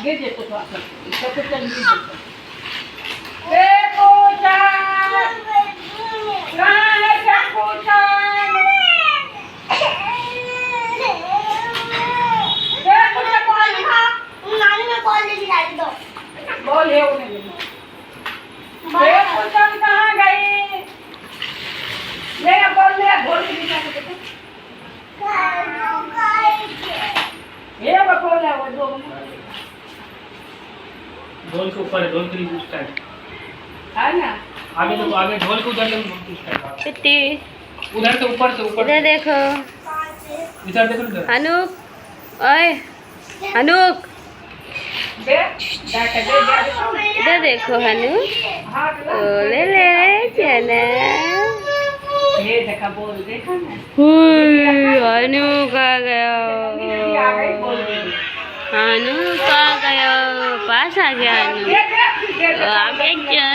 दे दे तो आप सब कुछ चल दे देखो जान कहाँ है देखो जान देखो जा कॉल था नानी में कॉल दे दिया दो बोल है उन्हें देखो जान कहाँ गई मेरा बोल के दिखा के देखो ये बोल है वो दो ढोल के ऊपर है, ढोल के लिए स्टाइल है ना आगे तो आगे ढोल के उधर ले ढोल के स्टाइल कितनी उधर से ऊपर इधर देखो इधर देखो इधर अनुक ओए अनुक दे जाके दे इधर देखो हनु हां ओ ले ले जाना ये देखा बोल देखा ना हनु का गया आ गई बोल दे हनु का गया पास आ गया हनु ये आगे जा